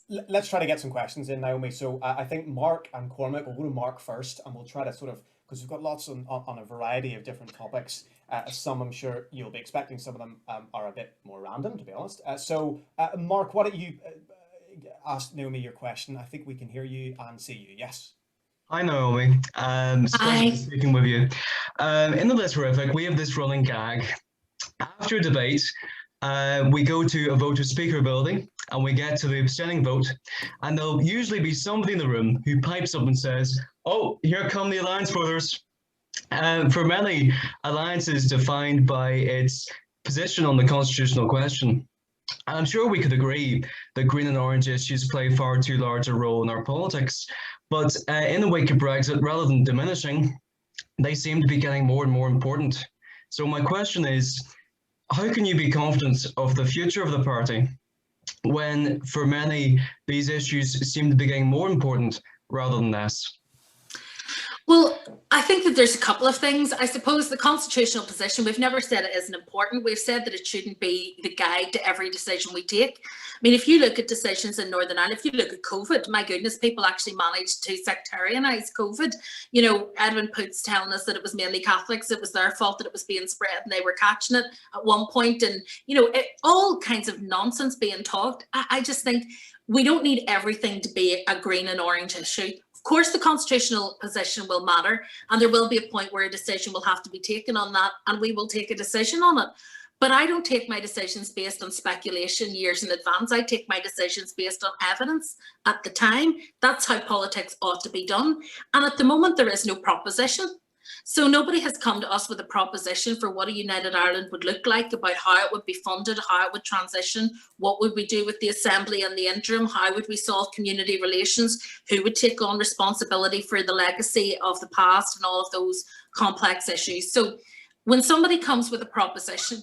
Let's try to get some questions in, Naomi. So I think Mark and Cormac, we'll go to Mark first, and we'll try to sort of, because we've got lots on a variety of different topics. Some I'm sure you'll be expecting, some of them are a bit more random, to be honest. Mark, why don't you ask Naomi your question? I think we can hear you and see you. Yes. Hi Naomi, it's a pleasure Hi. speaking with you. In the Literific, we have this running gag. After a debate, we go to a voter speaker building and we get to the abstaining vote, and there'll usually be somebody in the room who pipes up and says, "Oh, here come the alliance voters." For many, alliance is defined by its position on the constitutional question. And I'm sure we could agree that green and orange issues play far too large a role in our politics. But in the wake of Brexit, rather than diminishing, they seem to be getting more and more important. So my question is, how can you be confident of the future of the party when, for many, these issues seem to be getting more important rather than less? Well, I think that there's a couple of things. I suppose the constitutional position, we've never said it isn't important. We've said that it shouldn't be the guide to every decision we take. I mean, if you look at decisions in Northern Ireland, if you look at COVID, my goodness, people actually managed to sectarianize COVID. You know, Edwin Poots telling us that it was mainly Catholics, it was their fault that it was being spread and they were catching it at one point. And, you know, all kinds of nonsense being talked. I just think we don't need everything to be a green and orange issue. Of course, the constitutional position will matter, and there will be a point where a decision will have to be taken on that, and we will take a decision on it. But I don't take my decisions based on speculation years in advance. I take my decisions based on evidence at the time. That's how politics ought to be done. And at the moment, there is no proposition. So nobody has come to us with a proposition for what a united Ireland would look like, about how it would be funded, how it would transition, what would we do with the Assembly in the interim, how would we solve community relations, who would take on responsibility for the legacy of the past and all of those complex issues. So when somebody comes with a proposition,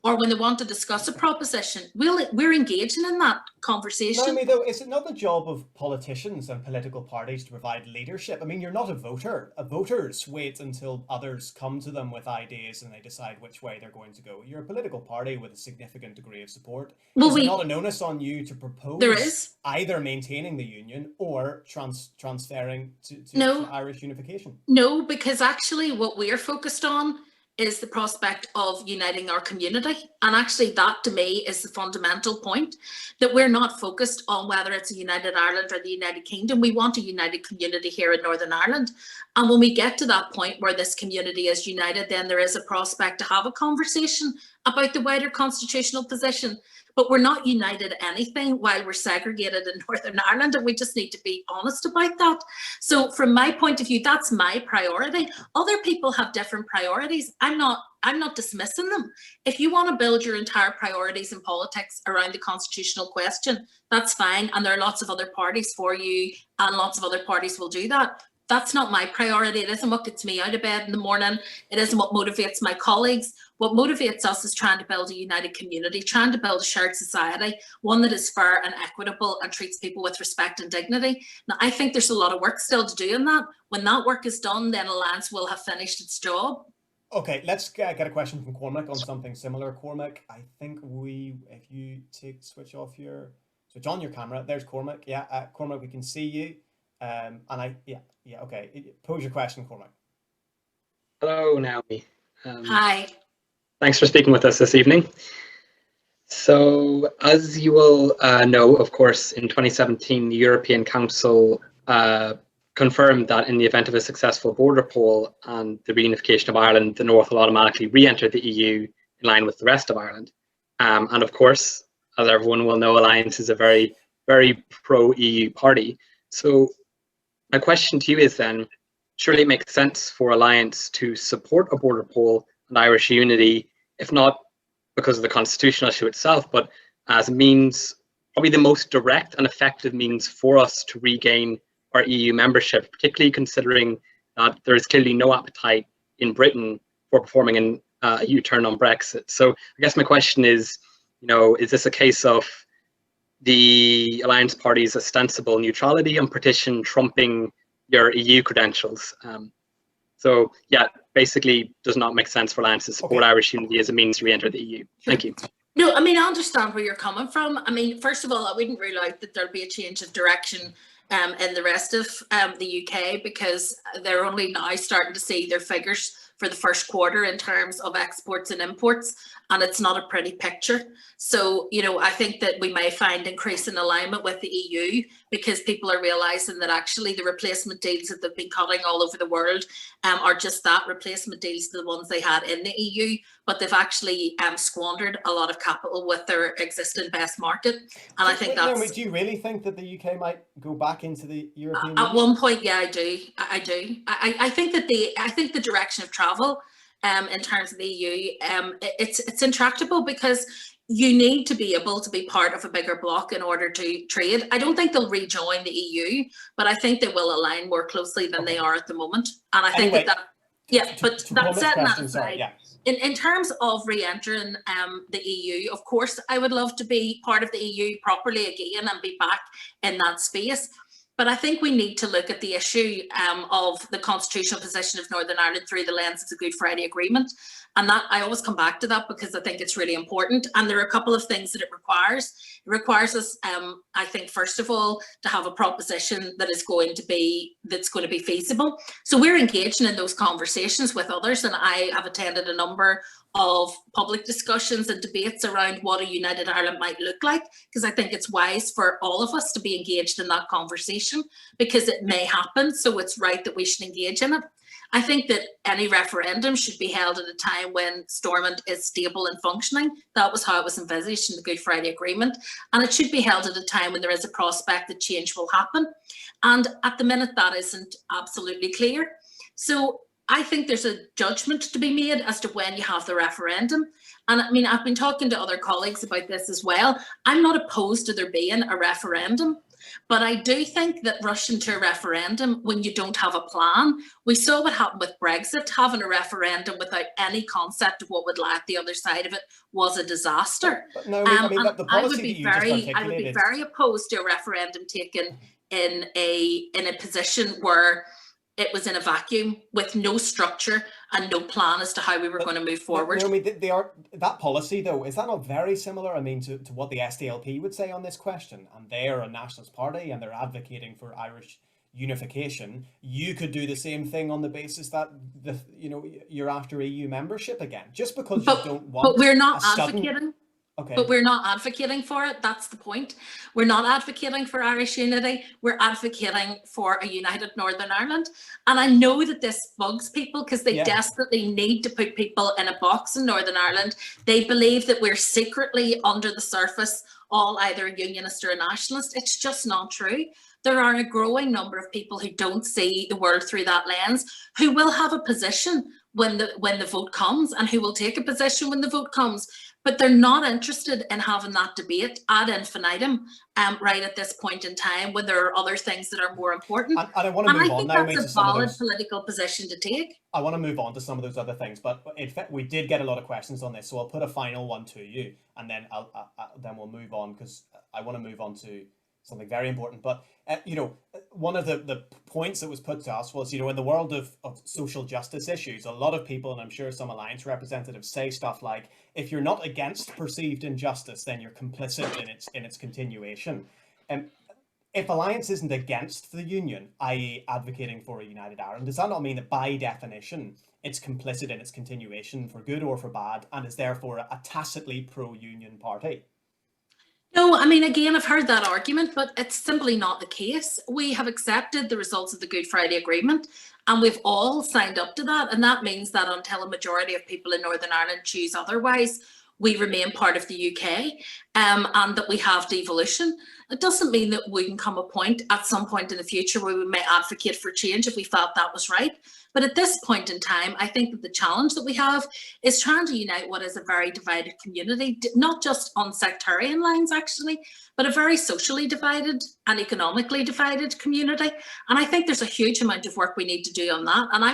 or when they want to discuss a proposition, we're engaging in that conversation. Naomi, though, is it not the job of politicians and political parties to provide leadership? I mean, you're not a voter. Voters wait until others come to them with ideas and they decide which way they're going to go. You're a political party with a significant degree of support. Is there not an onus on you to propose either maintaining the union or transferring to Irish unification? No, because actually what we're focused on is the prospect of uniting our community. And actually that to me is the fundamental point, that we're not focused on whether it's a united Ireland or the United Kingdom. We want a united community here in Northern Ireland. And when we get to that point where this community is united, then there is a prospect to have a conversation about the wider constitutional position. But we're not united anything while we're segregated in Northern Ireland, and we just need to be honest about that. So from my point of view, that's my priority. Other people have different priorities. I'm not dismissing them. If you want to build your entire priorities in politics around the constitutional question, that's fine. And there are lots of other parties for you, and lots of other parties will do that. That's not my priority. It isn't what gets me out of bed in the morning. It isn't what motivates my colleagues. What motivates us is trying to build a united community, trying to build a shared society, one that is fair and equitable and treats people with respect and dignity. Now, I think there's a lot of work still to do in that. When that work is done, then Alliance will have finished its job. Okay, let's get a question from Cormac on something similar. Cormac, I think if you switch on your camera. There's Cormac. Yeah, Cormac, we can see you. Okay. Pose your question, Cormac. Hello, Naomi. Hi. Thanks for speaking with us this evening. So, as you will know, of course, in 2017, the European Council confirmed that in the event of a successful border poll and the reunification of Ireland, the North will automatically re-enter the EU in line with the rest of Ireland. And of course, as everyone will know, Alliance is a very, very pro-EU party. So my question to you is then, surely it makes sense for Alliance to support a border poll and Irish unity, if not because of the constitutional issue itself, but as a means, probably the most direct and effective means for us to regain our EU membership, particularly considering that there is clearly no appetite in Britain for performing a U-turn on Brexit. So I guess my question is, is this a case of the Alliance Party's ostensible neutrality and partition trumping your EU credentials? So yeah, basically does not make sense for Alliance to support Irish unity as a means to re-enter the EU. Thank you. No, I mean, I understand where you're coming from. I mean, first of all, I wouldn't rule out that there'll be a change of direction in the rest of the UK, because they're only now starting to see their figures for the first quarter in terms of exports and imports, and it's not a pretty picture. So, you know, I think that we may find increasing alignment with the EU, because people are realising that actually the replacement deals that they've been cutting all over the world are just that, replacement deals to the ones they had in the EU, but they've actually squandered a lot of capital with their existing best market. And I think that's... Naomi, do you really think that the UK might go back into the European At Union? one point, yeah, I do. I think that the direction of travel in terms of the EU, it's intractable, because you need to be able to be part of a bigger bloc in order to trade. I don't think they'll rejoin the EU, but I think they will align more closely than they are at the moment. And I think but that setting that aside, in terms of re-entering the EU, of course, I would love to be part of the EU properly again and be back in that space. But I think we need to look at the issue of the constitutional position of Northern Ireland through the lens of the Good Friday Agreement. And that, I always come back to that, because I think it's really important. And there are a couple of things that it requires. It requires us, I think, first of all, to have a proposition that is going to be feasible. So we're engaging in those conversations with others, and I have attended a number of public discussions and debates around what a united Ireland might look like, because I think it's wise for all of us to be engaged in that conversation, because it may happen. So it's right that we should engage in it. I think that any referendum should be held at a time when Stormont is stable and functioning. That was how it was envisaged in the Good Friday Agreement. And it should be held at a time when there is a prospect that change will happen. And at the minute, that isn't absolutely clear. So I think there's a judgment to be made as to when you have the referendum. And I mean, I've been talking to other colleagues about this as well. I'm not opposed to there being a referendum, but I do think that rushing to a referendum when you don't have a plan, we saw what happened with Brexit. Having a referendum without any concept of what would lie at the other side of it was a disaster. No, I mean, the I policy would be that you just very opposed to a referendum taken in a position where it was in a vacuum with no structure and no plan as to how we were going to move forward. Naomi, that policy, though, is that not very similar, I mean, to what the SDLP would say on this question? And they're a nationalist party and they're advocating for Irish unification. You could do the same thing on the basis that you're after EU membership again, just because you don't want. But we're not advocating. Okay. But we're not advocating for it. That's the point. We're not advocating for Irish unity. We're advocating for a united Northern Ireland. And I know that this bugs people, because they desperately need to put people in a box in Northern Ireland. They believe that we're secretly under the surface all either a unionist or a nationalist. It's just not true. There are a growing number of people who don't see the world through that lens, who will have a position when the vote comes, and who will take a position when the vote comes. But they're not interested in having that debate ad infinitum right at this point in time, when there are other things that are more important. And I want to move on now. That's a valid political position to take. I want to move on to some of those other things, but in fact, we did get a lot of questions on this, so I'll put a final one to you, and then then we'll move on, because I want to move on to something very important. But one of the points that was put to us was, in the world of social justice issues, a lot of people, and I'm sure some Alliance representatives, say stuff like, if you're not against perceived injustice, then you're complicit in its continuation. If Alliance isn't against the Union, i.e. advocating for a united Ireland, does that not mean that by definition it's complicit in its continuation for good or for bad, and is therefore a tacitly pro-Union party? No, I mean, again, I've heard that argument, but it's simply not the case. We have accepted the results of the Good Friday Agreement, and we've all signed up to that. And that means that until a majority of people in Northern Ireland choose otherwise, we remain part of the UK, and that we have devolution. It doesn't mean that we can come at some point in the future where we may advocate for change if we felt that was right. But at this point in time, I think that the challenge that we have is trying to unite what is a very divided community, not just on sectarian lines, actually, but a very socially divided and economically divided community. And I think there's a huge amount of work we need to do on that. And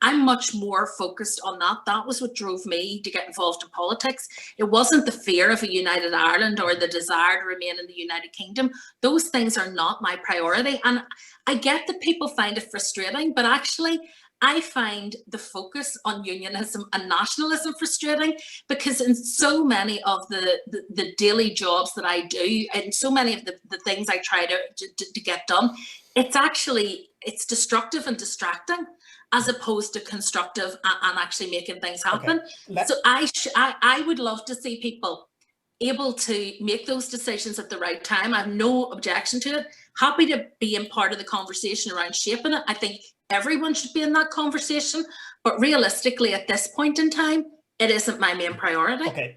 I'm much more focused on that. That was what drove me to get involved in politics. It wasn't the fear of a united Ireland or the desire to remain in the United Kingdom. Those things are not my priority. And I get that people find it frustrating, but actually I find the focus on unionism and nationalism frustrating, because in so many of the daily jobs that I do, and so many of the things I try to get done, it's destructive and distracting, as opposed to constructive and actually making things happen. Okay. So I would love to see people able to make those decisions at the right time. I have no objection to it. Happy to be in part of the conversation around shaping it. I think everyone should be in that conversation, but realistically at this point in time, it isn't my main priority. Okay,